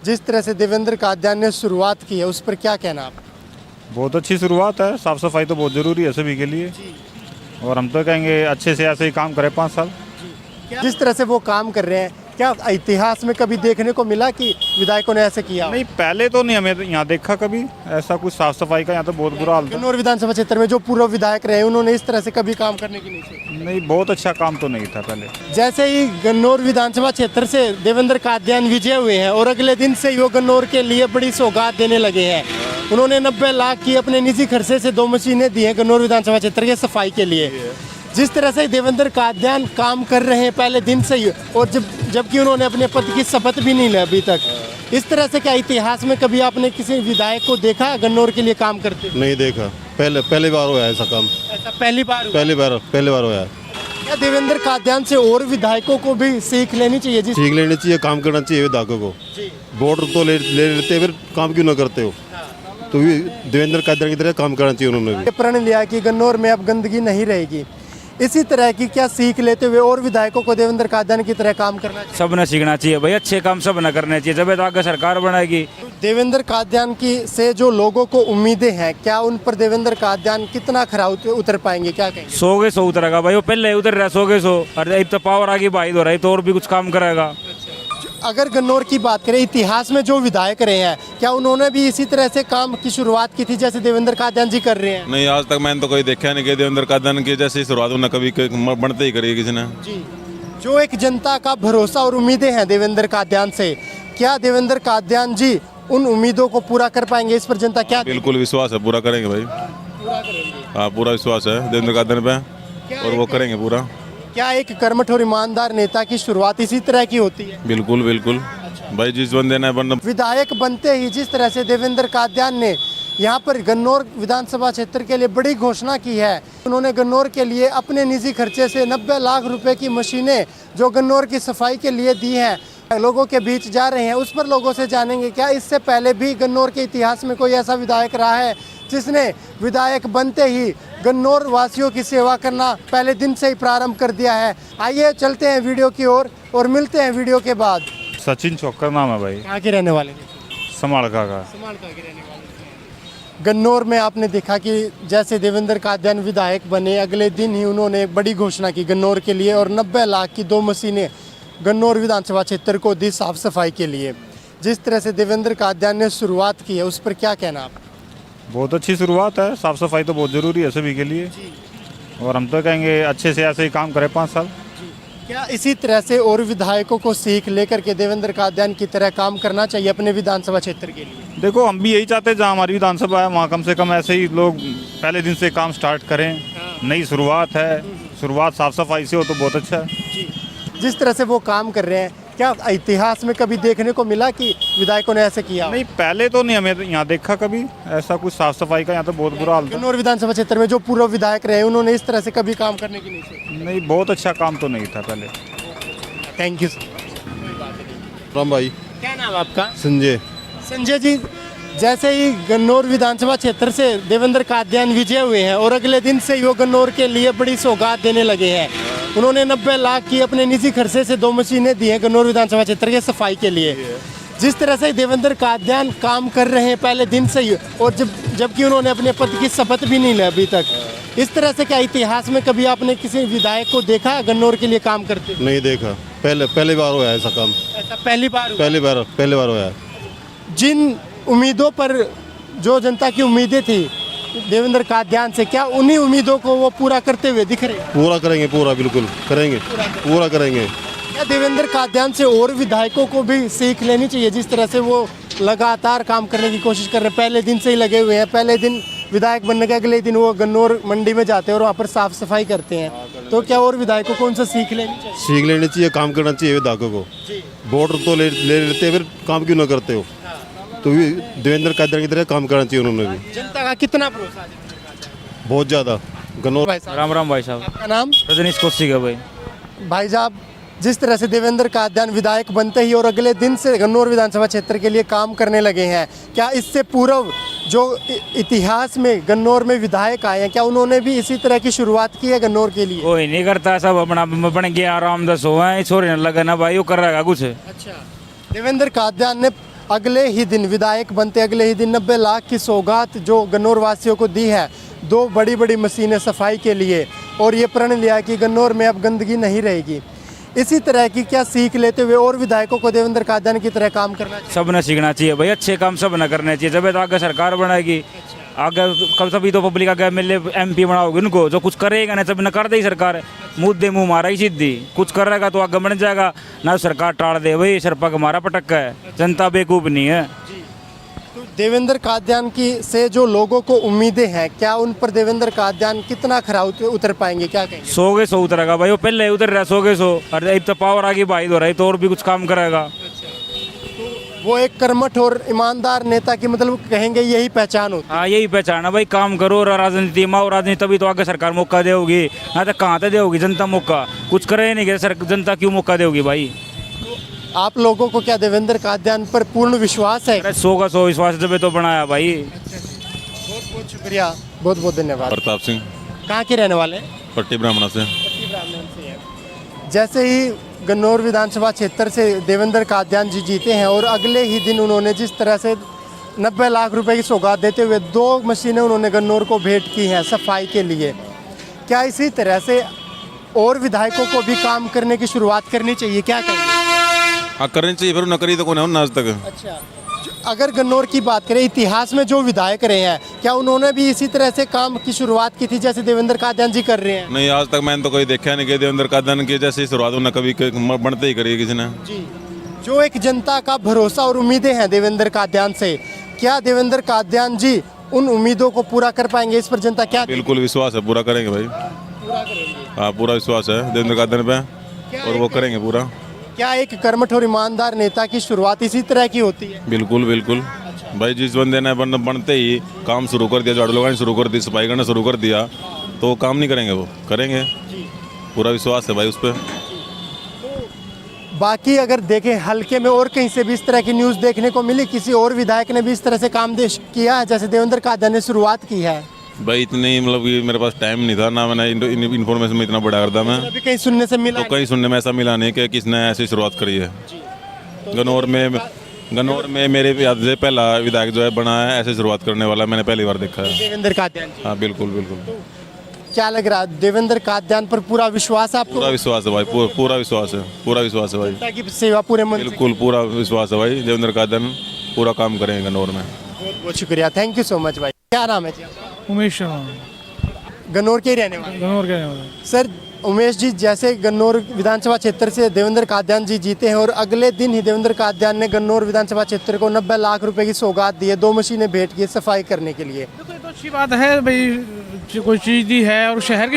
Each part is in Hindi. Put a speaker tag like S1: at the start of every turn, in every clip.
S1: जिस तरह से देवेंद्र कादियान ने शुरुआत की है उस पर क्या कहना आप?
S2: बहुत अच्छी शुरुआत है। साफ़ सफाई तो बहुत ज़रूरी है सभी के लिए, और हम तो कहेंगे अच्छे से ऐसे ही काम करें 5 साल।
S1: जिस तरह से वो काम कर रहे हैं, क्या इतिहास में कभी देखने को मिला कि विधायकों ने ऐसे किया?
S2: नहीं, पहले तो नहीं हमें यहाँ देखा कभी ऐसा कुछ साफ़ सफाई का। यहाँ तो बहुत बुरा हाल था।
S1: गन्नौर विधानसभा क्षेत्र में जो पूर्व विधायक रहे उन्होंने इस तरह से कभी काम करने की नहीं सोची।
S2: नहीं, बहुत अच्छा काम तो नहीं था पहले।
S1: जैसे ही गन्नौर विधानसभा क्षेत्र से देवेंद्र कादियान विजय हुए हैं और अगले दिन से ही वो गन्नौर के लिए बड़ी सौगात देने लगे हैं। उन्होंने 90 लाख की अपने निजी खर्चे से 2 मशीनें दी हैं गन्नौर विधानसभा क्षेत्र के सफाई के लिए। जिस तरह से देवेंद्र कादियान काम कर रहे हैं पहले दिन से ही, और जबकि उन्होंने अपने पद की शपथ भी नहीं ली अभी तक, इस तरह से क्या इतिहास में कभी आपने किसी विधायक को देखा गन्नौर के लिए काम करते?
S3: नहीं देखा, पहली बार हुआ ऐसा काम।
S1: ऐसा पहली बार
S3: हुआ है।
S1: क्या देवेंद्र कादियान से और विधायकों को भी सीख लेनी चाहिए?
S3: सीख लेनी चाहिए, काम करना चाहिए विधायकों को। वोट तो ले लेते फिर काम क्यों ना करते हो? तो देवेंद्र कादियान की तरह काम करना चाहिए उन्होंने भी।
S1: प्रण लिया कि गन्नौर में अब गंदगी नहीं रहेगी, इसी तरह की क्या सीख लेते हुए और विधायकों को देवेंद्र कादियान की तरह काम करना चाहिए?
S4: सब ने सीखना चाहिए भाई, अच्छे काम सब न करने चाहिए, जब आगे सरकार बनाएगी।
S1: देवेंद्र कादियान की से जो लोगों को उम्मीदें हैं, क्या उन पर देवेंद्र कादियान कितना खरा उतर पाएंगे? क्या कहेंगे?
S4: 100 उतरेगा भाई, वो पहले ही उतर रहा 100 और अब तो पावर आगे भाई हो रहा है तो और भी कुछ काम करेगा।
S1: अगर गन्नौर की बात करें, इतिहास में जो विधायक रहे हैं, क्या उन्होंने भी इसी तरह से काम की शुरुआत की थी जैसे देवेंद्र कादियान जी कर रहे हैं?
S5: नहीं, आज तक मैंने तो कोई देखा नहीं कि देवेंद्र कादियान की जैसी शुरुआत उन्हें कभी बनते ही करी किसी ने।
S1: जी, जो एक जनता का भरोसा और उम्मीदें हैं देवेंद्र कादियान से, क्या देवेंद्र कादियान जी उन उम्मीदों को पूरा कर पाएंगे? इस पर जनता क्या?
S5: बिल्कुल विश्वास है, पूरा करेंगे भाई। हाँ, पूरा विश्वास है देवेंद्र कादियान पे, और वो करेंगे पूरा।
S1: क्या एक कर्मठ और ईमानदार नेता की शुरुआत इसी तरह की होती है?
S5: बिल्कुल बिल्कुल भाई, जिस बंदे ने
S1: विधायक बनते ही जिस तरह से देवेंद्र कादियान ने यहाँ पर गन्नौर विधानसभा क्षेत्र के लिए बड़ी घोषणा की है, उन्होंने गन्नौर के लिए अपने निजी खर्चे से 90 लाख रुपए की मशीनें जो गन्नौर की सफाई के लिए दी हैं, लोगों के बीच जा रहे हैं। उस पर लोगों से जानेंगे क्या इससे पहले भी गन्नौर के इतिहास में कोई ऐसा विधायक रहा है जिसने विधायक बनते ही गन्नौर वासियों की सेवा करना पहले दिन से ही प्रारंभ कर दिया है? आइए चलते हैं वीडियो की ओर और मिलते हैं वीडियो के बाद।
S2: सचिन चौकर नाम है भाई।
S1: कहाँ के रहने वाले?
S2: समालका का।
S1: गन्नौर में आपने देखा कि जैसे देवेंद्र कादियान विधायक बने, अगले दिन ही उन्होंने बड़ी घोषणा की गन्नौर के लिए और 90 लाख की 2 मशीनें गन्नौर विधानसभा क्षेत्र को दी साफ सफाई के लिए। जिस तरह से देवेंद्र कादियान ने शुरुआत की है उस पर क्या कहना आप?
S2: बहुत अच्छी शुरुआत है। साफ़ सफाई तो बहुत ज़रूरी है सभी के लिए, और हम तो कहेंगे अच्छे से ऐसे ही काम करें 5 साल।
S1: क्या इसी तरह से और विधायकों को सीख लेकर के देवेंद्र कादियान की तरह काम करना चाहिए अपने विधानसभा क्षेत्र के लिए?
S2: देखो, हम भी यही चाहते हैं जहाँ हमारी विधानसभा है वहाँ कम से कम ऐसे ही लोग पहले दिन से काम स्टार्ट करें। नई शुरुआत है, शुरुआत साफ़ सफाई से हो तो बहुत अच्छा है।
S1: जिस तरह से वो काम कर रहे हैं, क्या इतिहास में कभी देखने को मिला कि विधायकों ने ऐसे किया?
S2: नहीं, पहले तो नहीं हमें यहाँ देखा कभी ऐसा कुछ साफ़ सफाई का। यहाँ तो बहुत बुरा हाल था।
S1: गन्नौर विधानसभा क्षेत्र में जो पूर्व विधायक रहे उन्होंने इस तरह से कभी काम करने की नहीं सोची।
S2: नहीं, बहुत अच्छा काम तो नहीं था पहले।
S1: Thank you.
S3: राम भाई।
S1: क्या नाम आपका?
S3: संजय।
S1: संजय जी, जैसे ही गन्नौर विधानसभा क्षेत्र से देवेंद्र कादियान विजय हुए हैं और अगले दिन से ही वो गन्नौर के लिए बड़ी सौगात देने लगे हैं, उन्होंने 90 लाख की अपने निजी खर्चे से 2 मशीनें दी हैं गन्नौर विधानसभा क्षेत्र के सफाई के लिए। जिस तरह से देवेंद्र कादियान काम कर रहे हैं पहले दिन से ही, और जबकि उन्होंने अपने पद की शपथ भी नहीं ली अभी तक, इस तरह से क्या इतिहास में कभी आपने किसी विधायक को देखा गन्नौर के लिए काम करते?
S3: नहीं देखा, पहली बार हुआ ऐसा काम।
S1: ऐसा पहली बार
S3: हुआ है।
S1: जिन उम्मीदों पर जो जनता की उम्मीदें थी देवेंद्र कादियान से, क्या उन्हीं उम्मीदों को वो पूरा करते हुए दिख रहे?
S3: पूरा करेंगे, पूरा बिल्कुल करेंगे, पूरा करेंगे।
S1: क्या देवेंद्र कादियान से और विधायकों को भी सीख लेनी चाहिए? जिस तरह से वो लगातार काम करने की कोशिश कर रहे हैं, पहले दिन से ही लगे हुए हैं, पहले दिन विधायक बनने के अगले दिन वो गन्नौर मंडी में जाते हैं और वहाँ पर साफ सफाई करते हैं, तो क्या और विधायकों को उनसे सीख लेनी चाहिए?
S3: सीख लेनी चाहिए, काम करना चाहिए विधायकों को। वोट तो ले लेते फिर काम क्यों ना करते हो? तो देवेंद्र कादियान की तरह काम करना चाहिए उन्होंने भी।
S1: जनता का कितना भरोसा है?
S3: बहुत ज़्यादा। गन्नौर।
S4: राम राम भाई साहब।
S1: आपका नाम?
S4: रजनीश कौशिक है भाई।
S1: भाई साहब, जिस तरह से देवेंद्र कादियान विधायक बनते ही और अगले दिन से गन्नौर विधानसभा क्षेत्र के लिए काम करने लगे हैं, क्या इससे पूर्व जो इतिहास में गन्नौर में विधायक आए हैं, क्या उन्होंने भी इसी तरह की शुरुआत की है गन्नौर के लिए?
S4: कोई नहीं करता, सब अपना बन गया आराम दस हुआ है, छोरे न लगा ना भाई वो कर रहा कुछ।
S1: अच्छा, देवेंद्र कादियान ने अगले ही दिन विधायक बनते अगले ही दिन 90 लाख की सौगात जो गन्नौर वासियों को दी है, 2 बड़ी बड़ी मशीनें सफाई के लिए, और ये प्रण लिया कि गन्नौर में अब गंदगी नहीं रहेगी। इसी तरह की क्या सीख लेते हुए और विधायकों को देवेंद्र कादियानी की तरह काम करना चाहिए?
S4: सब न सीखना चाहिए भाई, अच्छे काम सब न करने चाहिए। जब तो आगे सरकार बनाएगी, आगे कब तभी तो पब्लिक आगे एमएलए MP बनाओगे उनको, जो कुछ करेगा ना सब न कर दे सरकार, मुद्दे मुँह मारा ही सीधी, कुछ करेगा तो आगे बन जाएगा ना, सरकार टाल दे भाई, सरपक हमारा पटक्का है, जनता बेवकूफ़ नहीं है।
S1: तो देवेंद्र कादियान की से जो लोगों को उम्मीदें हैं, क्या उन पर देवेंद्र कादियान कितना खरा उतर पाएंगे, क्या कहेंगे?
S4: 100 उतरेगा भाई, वो पहले उतर रहा 100 और अब तो पावर आगे बाई हो रहा है तो और भी कुछ काम करेगा।
S1: वो एक कर्मठ और ईमानदार नेता की मतलब कहेंगे यही पहचान होती
S4: हाँ यही पहचान है भाई, काम करो और राजनीति में, और राजनीति तभी तो आगे सरकार मौका देगी, ना तो कहाँ तक देगी जनता मौका, कुछ करे नहीं गए सर, जनता क्यों मौका देगी भाई?
S1: है। आप लोगों को क्या देवेंद्र कादियान पर पूर्ण विश्वास है?
S4: अरे 100 विश्वास जब तो बनाया भाई।
S1: बहुत बहुत शुक्रिया, बहुत बहुत धन्यवाद।
S5: प्रताप सिंह,
S1: कहाँ के रहने वाले हैं?
S5: पट्टी ब्राह्मणा से।
S1: जैसे ही गन्नौर विधानसभा क्षेत्र से देवेंद्र कादियान जी जीते हैं और अगले ही दिन उन्होंने जिस तरह से 90 लाख रुपए की सौगात देते हुए 2 मशीनें उन्होंने गन्नौर को भेंट की हैं सफाई के लिए, क्या इसी तरह से और विधायकों को भी काम करने की शुरुआत करनी चाहिए, क्या कहेंगे?
S5: हाँ करनी चाहिए, फिर न करी तो कौन है आज तक।
S1: अच्छा, अगर गन्नौर की बात करें, इतिहास में जो विधायक रहे हैं, क्या उन्होंने भी इसी तरह से काम की शुरुआत की थी जैसे देवेंद्र कादियान जी कर रहे हैं?
S5: नहीं, आज तक मैंने तो कोई देखा नहीं कि देवेंद्र कादियानी की जैसे शुरुआत उन्हें कभी बनते ही करी किसी ने।
S1: जी, जो एक जनता का भरोसा और उम्मीदें हैं देवेंद्र कादियान से, क्या देवेंद्र कादियान जी उन उम्मीदों को पूरा कर पाएंगे? इस पर जनता क्या
S5: बिल्कुल विश्वास है, पूरा करेंगे भाई। हाँ पूरा विश्वास है देवेंद्र कादियानी पे, और वो करेंगे पूरा।
S1: क्या एक कर्मठ और ईमानदार नेता की शुरुआत इसी तरह की होती है?
S5: बिल्कुल बिल्कुल भाई, जिस बंदे ने बनते ही काम शुरू कर दिया, झाड़ू लगाना शुरू कर दी, सफाई करना शुरू कर दिया, तो वो काम नहीं करेंगे, वो करेंगे। पूरा विश्वास है भाई उस पर।
S1: बाकी अगर देखें हल्के में और कहीं से भी इस तरह की न्यूज़ देखने को मिली, किसी और विधायक ने भी इस तरह से काम किया है जैसे देवेंद्र कादियानी ने शुरुआत की है?
S5: भाई इतनी मतलब कि मेरे पास टाइम नहीं था ना, मैंने इन्फॉर्मेशन में इतना बड़ा करता मैं,
S1: अभी कहीं सुनने से मिला?
S5: तो कहीं सुनने में ऐसा मिला नहीं कि किसने ऐसी शुरुआत करी है। गन्नौर में मेरे याद से पहला विधायक जो है बना है ऐसे शुरुआत करने वाला, मैंने पहली बार देखा है।
S1: देवेंद्र कादियान जी।
S5: हाँ बिल्कुल बिल्कुल।
S1: क्या लग रहा है, देवेंद्र कादियान पर पूरा विश्वास है आपको?
S5: पूरा विश्वास है भाई, पूरा विश्वास है, पूरा विश्वास है भाई।
S1: जनता की सेवा पूरे मन से?
S5: बिल्कुल पूरा विश्वास है भाई, देवेंद्र कादियानी पूरा काम करेंगे गन्नौर में।
S1: बहुत बहुत शुक्रिया, थैंक यू सो मच भाई। क्या नाम है जी आपका?
S6: उमेश शर्मा,
S1: गन्नौर के ही रहने वाले?
S6: गन्नौर के रहने वाला।
S1: सर उमेश जी, जैसे गन्नौर विधानसभा क्षेत्र से देवेंद्र कादियान जी जीते हैं और अगले दिन ही देवेंद्र कादियान ने गन्नौर विधानसभा क्षेत्र को 90 लाख रुपए की सौगात दी है, 2 मशीनें भेंट की सफाई करने के लिए।
S6: देखो ये तो अच्छी बात है भाई, कोई चीज़ दी है और शहर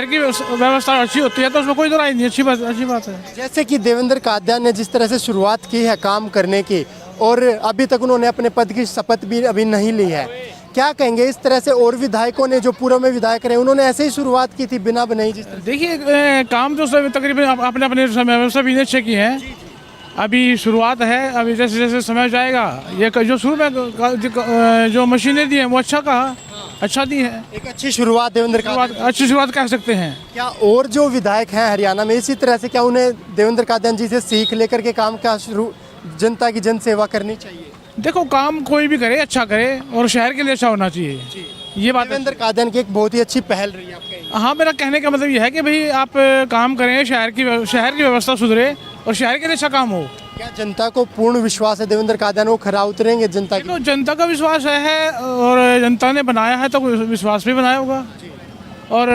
S6: की व्यवस्था अच्छी होती है तो उसमें कोई राय नहीं, अच्छी बात है।
S1: जैसे कि देवेंद्र कादियान ने जिस तरह से शुरुआत की है काम करने की, और अभी तक उन्होंने अपने पद की शपथ भी अभी नहीं ली है, क्या कहेंगे इस तरह से और विधायकों ने जो पूर्व में विधायक रहे उन्होंने ऐसे ही शुरुआत की थी बिना बनाई जिस तरह?
S6: देखिए काम तो सब तकरीबन अपने अपने समय में सभी ने अच्छे किए हैं, अभी शुरुआत है, अभी जैसे जैसे समय जाएगा ये जो शुरू में जो मशीनें दी हैं वो अच्छा दी है,
S1: एक अच्छी शुरुआत देवेंद्र कादियान।
S6: अच्छी शुरुआत कह सकते हैं।
S1: क्या और जो विधायक हैं हरियाणा में इसी तरह से, क्या उन्हें देवेंद्र कादियान जी से सीख लेकर के काम का जनता की जन सेवा करनी चाहिए?
S6: देखो काम कोई भी करे अच्छा करे और शहर के लिए अच्छा होना चाहिए, ये बात है।
S1: देवेंद्र कादियान की एक बहुत ही अच्छी पहल रही है आपका।
S6: हाँ, मेरा कहने का मतलब ये है कि भाई आप काम करें, शहर की व्यवस्था सुधरे और शहर के लिए अच्छा काम हो।
S1: क्या जनता को पूर्ण विश्वास है देवेंद्र कादियान वो खरा उतरेंगे जनता की?
S6: देखो जनता का विश्वास है और जनता ने बनाया है तो विश्वास भी बनाया होगा। और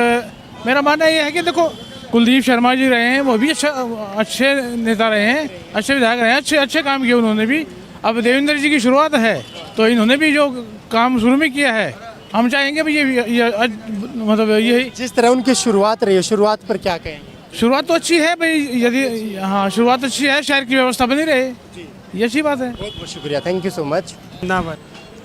S6: मेरा मानना ये है कि देखो कुलदीप शर्मा जी रहे हैं, वो भी अच्छे नेता रहे हैं, अच्छे विधायक रहे हैं, अच्छे काम किए उन्होंने भी। अब देवेंद्र जी की शुरुआत है तो इन्होंने भी जो काम शुरू में किया है, हम चाहेंगे भाई ये मतलब यही
S1: जिस तरह उनकी शुरुआत रही है, शुरुआत पर क्या कहेंगे?
S6: शुरुआत तो अच्छी है भाई, यदि हाँ शुरुआत अच्छी है, शहर की व्यवस्था बनी रहे, ये अच्छी बात है।
S1: बहुत बहुत शुक्रिया, थैंक यू सो मच।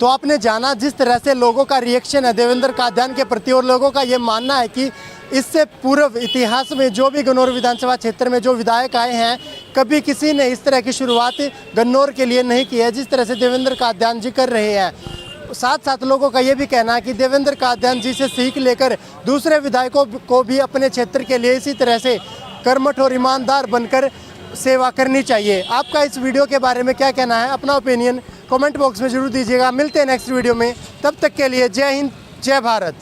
S1: तो आपने जाना जिस तरह से लोगों का रिएक्शन है देवेंद्र कादियान के प्रति, और लोगों का ये मानना है कि इससे पूर्व इतिहास में जो भी गन्नौर विधानसभा क्षेत्र में जो विधायक आए हैं, कभी किसी ने इस तरह की शुरुआत गन्नौर के लिए नहीं की है जिस तरह से देवेंद्र कादियान जी कर रहे हैं। साथ साथ लोगों का ये भी कहना है कि देवेंद्र कादियान जी से सीख लेकर दूसरे विधायकों को भी अपने क्षेत्र के लिए इसी तरह से कर्मठ और ईमानदार बनकर सेवा करनी चाहिए। आपका इस वीडियो के बारे में क्या कहना है, अपना ओपिनियन कमेंट बॉक्स में जरूर दीजिएगा। मिलते हैं नेक्स्ट वीडियो में, तब तक के लिए जय हिंद, जय भारत।